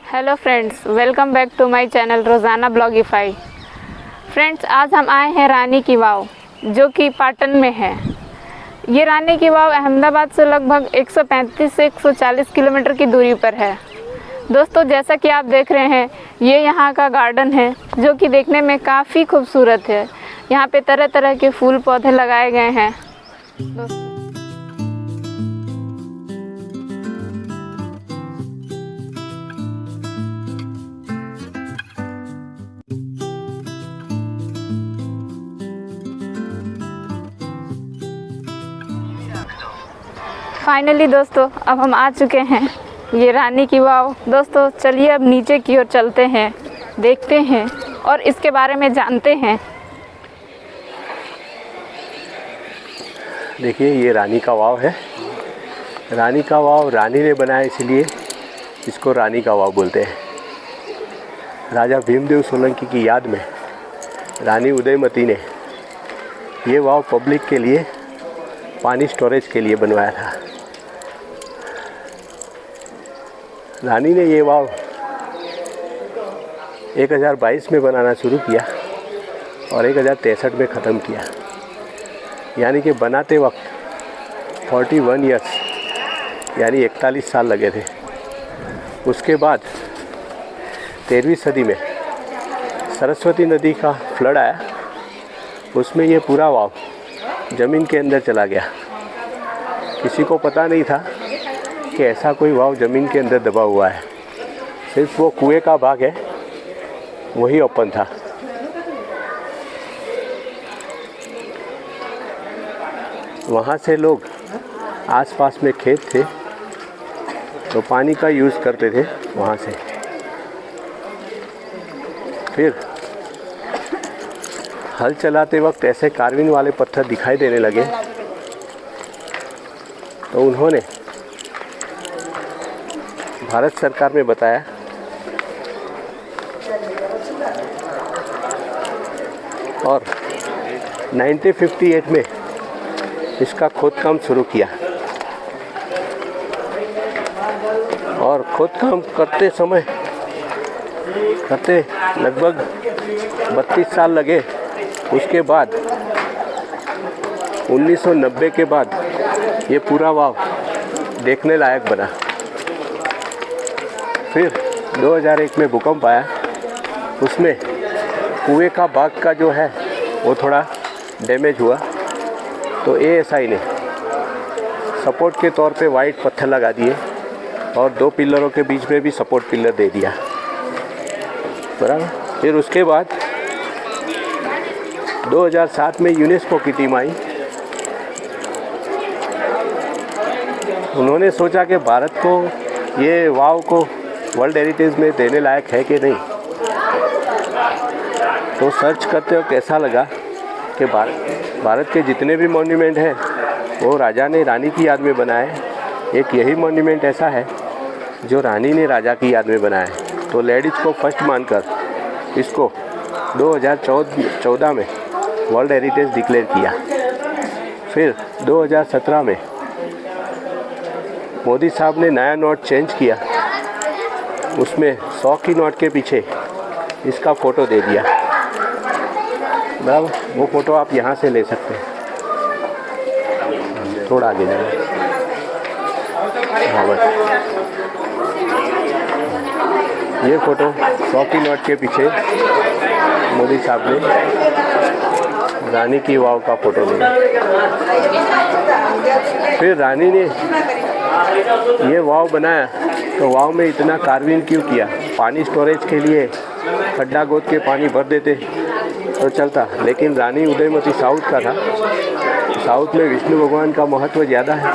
Hello friends, welcome back to my channel रोज़ाना blogify. Friends, आज हम आए हैं रानी की वाव जो कि पाटन में है। ये रानी की वाव अहमदाबाद से लगभग 135 से 140 किलोमीटर की दूरी पर है। दोस्तों, जैसा कि आप देख रहे हैं, ये यहाँ का गार्डन है जो कि देखने में काफ़ी खूबसूरत है। यहाँ पे तरह तरह के फूल पौधे लगाए गए हैं। फाइनली दोस्तों, अब हम आ चुके हैं ये रानी की वाव। दोस्तों चलिए अब नीचे की ओर चलते हैं, देखते हैं और इसके बारे में जानते हैं। देखिए, ये रानी का वाव है। रानी का वाव रानी ने बनाया, इसलिए इसको रानी का वाव बोलते हैं। राजा भीमदेव सोलंकी की याद में रानी उदयमती ने ये वाव पब्लिक के लिए पानी स्टोरेज के लिए बनवाया था। रानी ने ये वाव 1022 में बनाना शुरू किया और 1063 में ख़त्म किया, यानी कि बनाते वक्त 41 ईयर्स यानी 41 साल लगे थे। उसके बाद 13वीं सदी में सरस्वती नदी का फ्लड आया, उसमें ये पूरा वाव ज़मीन के अंदर चला गया। किसी को पता नहीं था कि ऐसा कोई वाव ज़मीन के अंदर दबा हुआ है। सिर्फ वो कुएं का भाग है, वही ओपन था। वहाँ से लोग, आसपास में खेत थे तो पानी का यूज़ करते थे वहाँ से। फिर हल चलाते वक्त ऐसे कार्विंग वाले पत्थर दिखाई देने लगे तो उन्होंने भारत सरकार में बताया और 1958 में इसका खोदकाम शुरू किया। और खोदकाम करते लगभग 32 साल लगे। उसके बाद 1990 के बाद ये पूरा वाव देखने लायक बना। फिर 2001 में भूकंप आया, उसमें कुएं का भाग का जो है वो थोड़ा डैमेज हुआ, तो ASI ने सपोर्ट के तौर पे वाइट पत्थर लगा दिए और 2 पिलरों के बीच में भी सपोर्ट पिलर दे दिया, बराबर। फिर उसके बाद 2007 में यूनेस्को की टीम आई। उन्होंने सोचा कि भारत को ये वाव को वर्ल्ड हेरिटेज में देने लायक है कि नहीं। तो सर्च करते वक्त ऐसा लगा कि भारत के जितने भी मॉन्यूमेंट हैं वो राजा ने रानी की याद में बनाए। एक यही मॉन्यूमेंट ऐसा है जो रानी ने राजा की याद में बनाया है। तो लेडीज़ को फर्स्ट मानकर इसको 2014 में वर्ल्ड हेरिटेज डिक्लेयर किया। फिर 2017 में मोदी साहब ने नया नोट चेंज किया, उसमें 100 की नोट के पीछे इसका फ़ोटो दे दिया, बराबर। वो फ़ोटो आप यहाँ से ले सकते हैं, थोड़ा आगे जाए। हाँ, बस ये फ़ोटो 100 की नोट के पीछे मोदी साहब ने रानी की वाव का फ़ोटो लिया। फिर रानी ने ये वाव बनाया तो वाव में इतना कार्विंग क्यों किया? पानी स्टोरेज के लिए खड्डा खोद के पानी भर देते तो चलता, लेकिन रानी उदयमती साउथ का था। साउथ में विष्णु भगवान का महत्व ज़्यादा है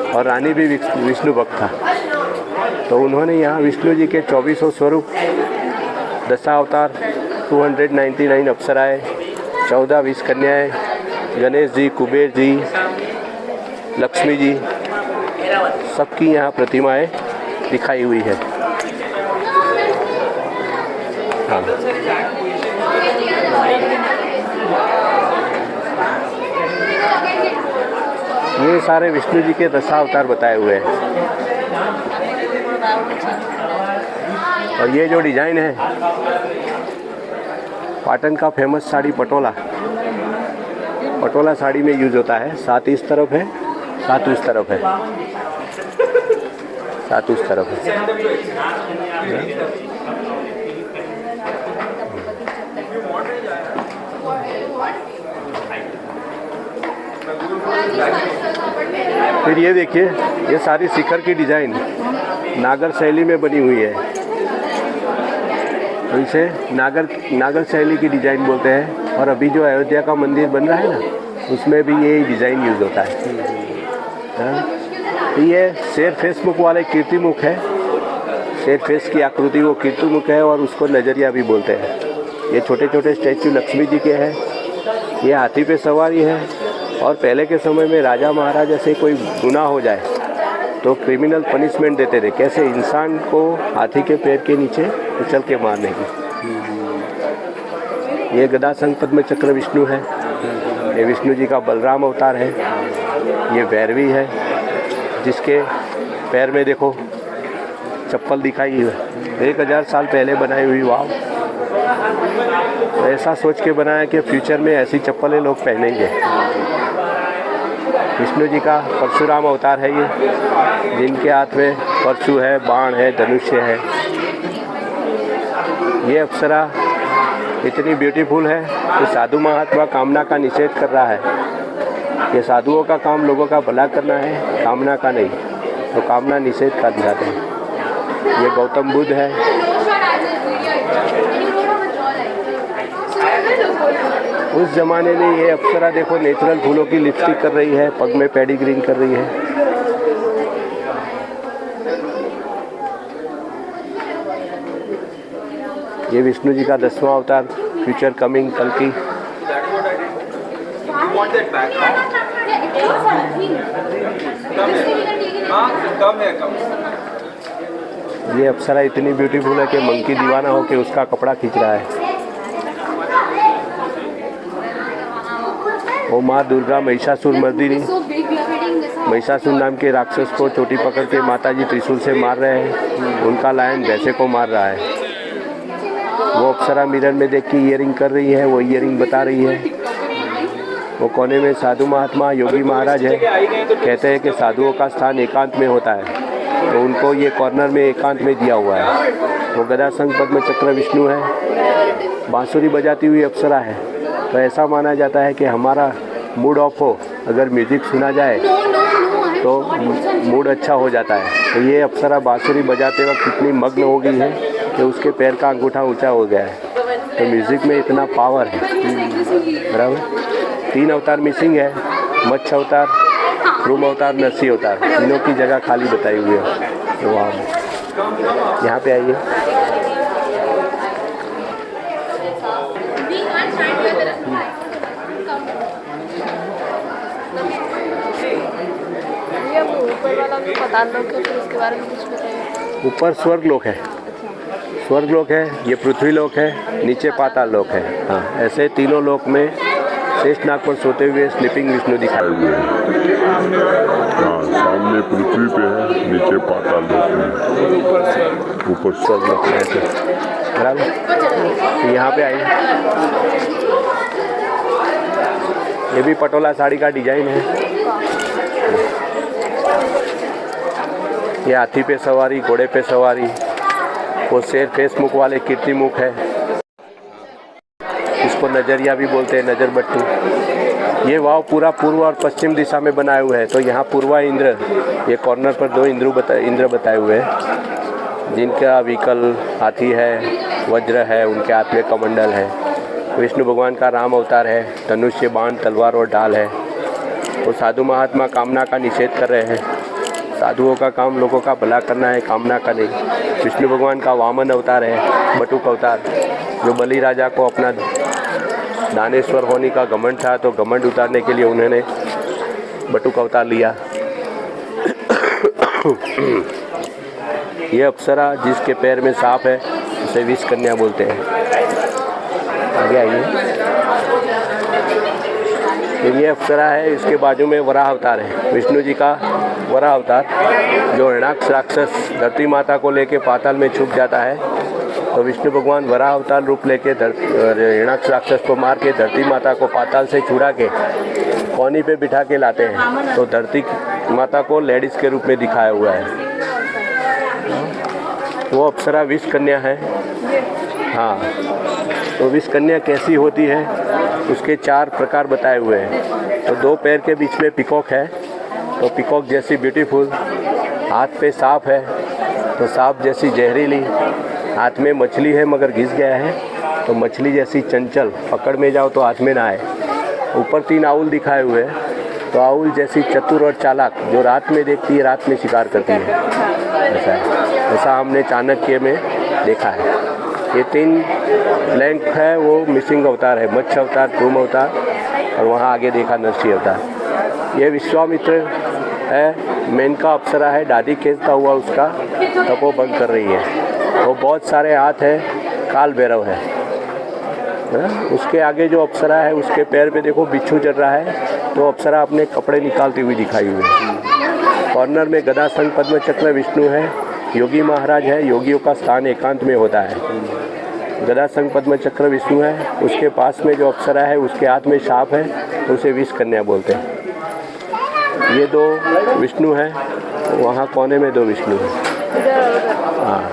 और रानी भी विष्णु भक्त था। तो उन्होंने यहाँ विष्णु जी के 2400 स्वरूप, दशावतार, 299 अप्सराएँ, 14 विष कन्याएँ, गणेश जी, कुबेर जी, लक्ष्मी जी, सबकी यहाँ प्रतिमाएँ दिखाई हुई है। हाँ, ये सारे विष्णु जी के दशावतार बताए हुए हैं। और ये जो डिज़ाइन है पाटन का फेमस साड़ी पटोला, पटोला साड़ी में यूज़ होता है। 7 इस तरफ है, 7 उस तरफ है, 7 उस तरफ है। फिर ये देखिए, ये सारी शिखर की डिज़ाइन नागर शैली में बनी हुई है, तो इसे नागर शैली की डिज़ाइन बोलते हैं। और अभी जो अयोध्या का मंदिर बन रहा है ना, उसमें भी ये डिज़ाइन यूज़ होता है। तो ये शेर फेस मुख वाले कीर्तिमुख है, शेर फेस की आकृति वो कीर्तिमुख है, और उसको नजरिया भी बोलते हैं। ये छोटे छोटे स्टैचू लक्ष्मी जी के हैं। ये हाथी पे सवारी है, और पहले के समय में राजा महाराजा से कोई गुनाह हो जाए तो क्रिमिनल पनिशमेंट देते थे, कैसे इंसान को हाथी के पैर के नीचे उछल के मारने की। ये गदा संग पद्म चक्र विष्णु है, ये विष्णु जी का बलराम अवतार है। ये भैरवी है जिसके पैर में देखो चप्पल दिखाई है, 1000 साल पहले बनाई हुई वाव। ऐसा सोच के बनाया कि फ्यूचर में ऐसी चप्पलें लोग पहनेंगे। विष्णु जी का परशुराम अवतार है ये, जिनके हाथ में परशु है, बाण है, धनुष्य है। ये अप्सरा इतनी ब्यूटीफुल है कि साधु महात्मा कामना का निषेध कर रहा है। ये साधुओं का काम लोगों का भला करना है, कामना का नहीं, तो कामना निषेध कर दिखाते हैं। ये गौतम बुद्ध है। उस जमाने में ये अप्सरा देखो नेचुरल फूलों की लिपस्टिक कर रही है, पग में पेडिग्रीन कर रही है। ये विष्णु जी का 10वां अवतार, फ्यूचर कमिंग कल्कि। ये अप्सरा इतनी ब्यूटीफुल है कि मंकी दीवाना हो के उसका कपड़ा खींच रहा है। वो माँ दुर्गा महिषासुर मर्दिनी, महिषासुर नाम के राक्षस को चोटी पकड़ के माताजी त्रिशूल से मार रहे हैं। उनका लायन भैंसे को मार रहा है। वो अप्सरा मिरर में देख के ईयरिंग कर रही है, वो ईयरिंग बता रही है। वो कोने में साधु महात्मा योगी महाराज है। कहते हैं कि साधुओं का स्थान एकांत में होता है, तो उनको ये कॉर्नर में एकांत में दिया हुआ है। वो गदा संग पद्म चक्र विष्णु है, बांसुरी बजाती हुई अप्सरा है। तो ऐसा माना जाता है कि हमारा मूड ऑफ हो, अगर म्यूजिक सुना जाए तो मूड अच्छा हो जाता है। तो ये अप्सरा बांसुरी बजाते वक्त इतनी मग्न हो गई है कि उसके पैर का अंगूठा ऊंचा हो गया है। तो म्यूज़िक में इतना पावर है। बराबर 3 अवतार मिसिंग है, मत्स्य अवतार, रूम अवतार, नरसिंह अवतार, तीनों की जगह खाली बताई हुई है। तो वहाँ यहाँ पे आइए। बता दो कि फिर उसके बारे में कुछ बताइए। ऊपर स्वर्ग लोक है, स्वर्ग लोक है, ये पृथ्वी लोक है, नीचे पाताल लोक है। हाँ, ऐसे तीनों लोक में शेषनाग पर सोते हुए स्लीपिंग विष्णु दिखाई हुए हैं। हाँ, सामने पृथ्वी पे है, नीचे पाताल लोक में, ऊपर स्वर्ग लोक है ऐसे। बराबर तो यहाँ पे आइए। ये भी पटोला साड़ी का डिजाइन है। ये हाथी पे सवारी, घोड़े पे सवारी, वो शेर फेस मुख वाले कीर्तिमुख है। इसको नजरिया भी बोलते हैं, नजर बट्टू। ये वाव पूरा पूर्व और पश्चिम दिशा में बनाए हुए हैं। तो यहाँ पूर्वा इंद्र, ये कॉर्नर पर 2 इंद्र बताए हुए हैं, जिनका विकल हाथी है, वज्र है, उनके हाथ में कमंडल है। विष्णु भगवान का राम अवतार है, धनुष्य, बाण, तलवार और ढाल है। वो साधु महात्मा कामना का निषेध कर रहे हैं। साधुओं का काम लोगों का भला करना है, कामना का नहीं। विष्णु भगवान का वामन अवतार है, बटुक अवतार, जो बलि राजा को अपना दानेश्वर होने का घमंड था, तो घमंड उतारने के लिए उन्होंने बटुक अवतार लिया। ये अप्सरा जिसके पैर में सांप है उसे विष कन्या बोलते हैं। आगे आइए। ये अप्सरा है, इसके बाजू में वराह अवतार है, विष्णु जी का वराह अवतार, जो हिरण्याक्ष राक्षस धरती माता को लेके पाताल में छुप जाता है। तो विष्णु भगवान वराह अवतार रूप लेके हिरण्याक्ष राक्षस को मार के धरती माता को पाताल से छुड़ा के पौनी पे बिठा के लाते हैं। तो धरती माता को लेडीज़ के रूप में दिखाया हुआ है। वो अप्सरा विष कन्या है। हाँ, तो विष कन्या कैसी होती है उसके 4 प्रकार बताए हुए हैं। तो 2 पैर के बीच में पिकॉक है, तो पिकॉक जैसी ब्यूटीफुल। हाथ पे सांप है, तो सांप जैसी जहरीली। हाथ में मछली है मगर घिस गया है, तो मछली जैसी चंचल, पकड़ में जाओ तो हाथ में ना आए। ऊपर 3 आउल दिखाए हुए हैं, तो आउल जैसी चतुर और चालाक, जो रात में देखती है रात में शिकार करती है, ऐसा है। ऐसा हमने चाणक्य में देखा है। ये 3 ब्लैंक है, वो मिसिंग अवतार है, मत्स्य अवतार, कूर्म अवतार, और वहाँ आगे देखा नरसिंह अवतार। ये विश्वामित्र है, मेनका अप्सरा है, दाढ़ी खींचता हुआ उसका तपोभंग कर रही है। वो बहुत सारे हाथ है, काल भैरव है। उसके आगे जो अप्सरा है उसके पैर पे देखो बिच्छू चल रहा है, तो अप्सरा अपने कपड़े निकालती हुई दिखाई हुई है। कॉर्नर में गदा संग पद्म चक्र विष्णु है, योगी महाराज है। योगियों का स्थान एकांत में होता है। गदा संग पद्म चक्र विष्णु है, उसके पास में जो अप्सरा है उसके हाथ में सांप है, तो उसे विष कन्या बोलते हैं। ये 2 विष्णु हैं, वहाँ कोने में 2 विष्णु हैं। हाँ,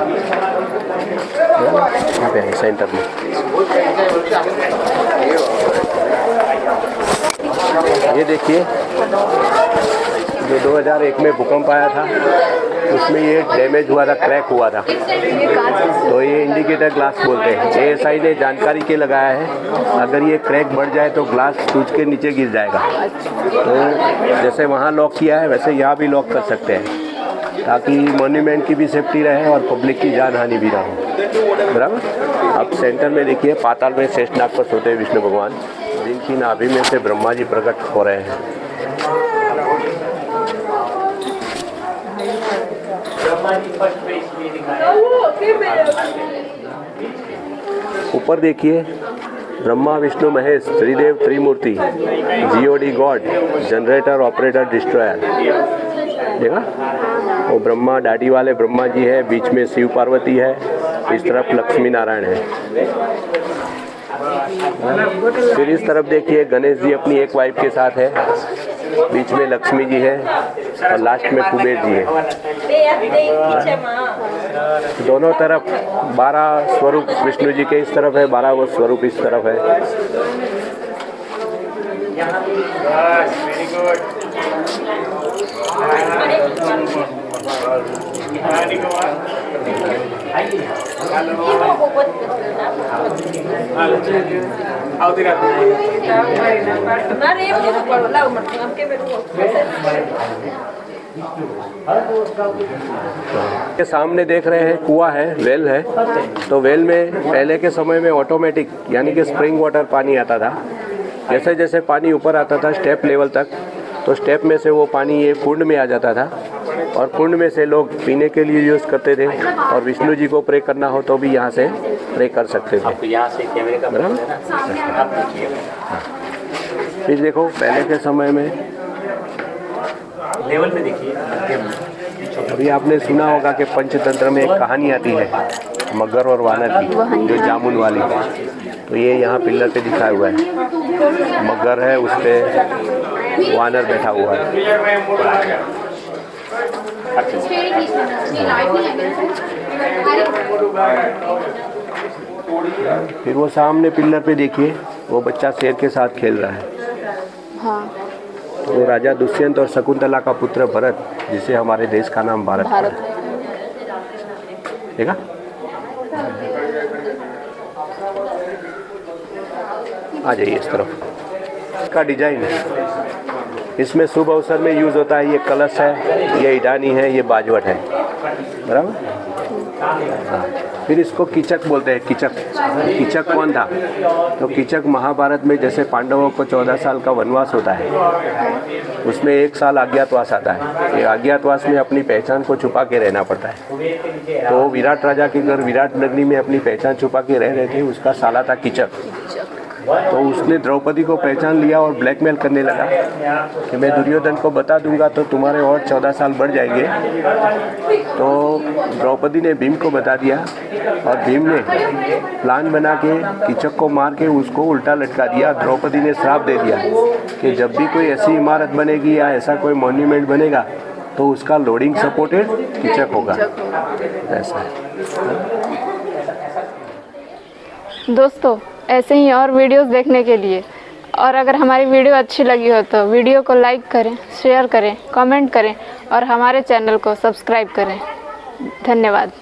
यहाँ पे है सेंटर में। ये देखिए, जो 2001 में भूकंप आया था उसमें ये डैमेज हुआ था, क्रैक हुआ था, तो ये इंडिकेटर ग्लास बोलते हैं। ASI ने जानकारी के लगाया है, अगर ये क्रैक बढ़ जाए तो ग्लास टूट के नीचे गिर जाएगा। तो जैसे वहाँ लॉक किया है वैसे यहाँ भी लॉक कर सकते हैं, ताकि मॉन्यूमेंट की भी सेफ्टी रहे और पब्लिक की जान हानि भी ना हो। बराबर। अब सेंटर में देखिए, पाताल में शेषनाग पर सोते हैं विष्णु भगवान, जिनकी नाभि में से ब्रह्मा जी प्रकट हो रहे हैं। ऊपर देखिए, ब्रह्मा विष्णु महेश त्रिदेव त्रिमूर्ति, GOD God, generator operator destroyer. देखा, वो ब्रह्मा दाढ़ी वाले ब्रह्मा जी है, बीच में शिव पार्वती है, इस तरफ लक्ष्मी नारायण है। फिर इस तरफ देखिए, गणेश जी अपनी एक वाइफ के साथ है, बीच में लक्ष्मी जी है और लास्ट में कुबेर जी है। दोनों तरफ 12 स्वरूप विष्णु जी के इस तरफ है, 12 वो स्वरूप इस तरफ है। के सामने देख रहे हैं कुआं है, वेल है। तो वेल में पहले के समय में ऑटोमेटिक यानी कि स्प्रिंग वाटर पानी आता था। जैसे जैसे पानी ऊपर आता था स्टेप लेवल तक, तो स्टेप में से वो पानी ये कुंड में आ जाता था, और कुंड में से लोग पीने के लिए यूज़ करते थे, और विष्णु जी को प्रे करना हो तो भी यहाँ से प्रे कर सकते थे। आपको यहाँ से कैमरे का फिर देखो, पहले के समय में लेवल पे देखिए, अभी आपने सुना होगा कि पंचतंत्र में एक कहानी आती है मगर और वानर की, जो जामुन वाली। तो ये यहाँ पिलर पे दिखाया हुआ है, मगर है, उस पे वानर बैठा हुआ है। फिर वो सामने पिलर पे देखिए, वो बच्चा शेर के साथ खेल रहा है। हाँ, वो राजा दुष्यंत और शकुंतला का पुत्र भरत, जिसे हमारे देश का नाम भारत है। देखा, आ जाइए इस तरफ। इसका डिजाइन है, इसमें शुभ अवसर में यूज होता है। ये कलश है, ये इडानी है, ये बाजवट है। बराबर। हाँ। फिर इसको कीचक बोलते हैं। कीचक, कीचक कौन था? तो कीचक महाभारत में जैसे पांडवों को 14 साल का वनवास होता है, उसमें 1 साल अज्ञातवास आता है। ये अज्ञातवास में अपनी पहचान को छुपा के रहना पड़ता है। तो विराट राजा के घर विराट नगरी में अपनी पहचान छुपा के रह रहे थे, उसका साला था कीचक। तो उसने द्रौपदी को पहचान लिया और ब्लैकमेल करने लगा कि मैं दुर्योधन को बता दूंगा तो तुम्हारे और 14 साल बढ़ जाएंगे। तो द्रौपदी ने भीम को बता दिया और भीम ने प्लान बना के कीचक को मार के उसको उल्टा लटका दिया। द्रौपदी ने श्राप दे दिया कि जब भी कोई ऐसी इमारत बनेगी या ऐसा कोई मॉन्यूमेंट बनेगा तो उसका लोडिंग सपोर्टेड कीचक होगा। ऐसा है। दोस्तों, ऐसे ही और वीडियोस देखने के लिए और अगर हमारी वीडियो अच्छी लगी हो तो वीडियो को लाइक करें, शेयर करें, कमेंट करें और हमारे चैनल को सब्सक्राइब करें। धन्यवाद।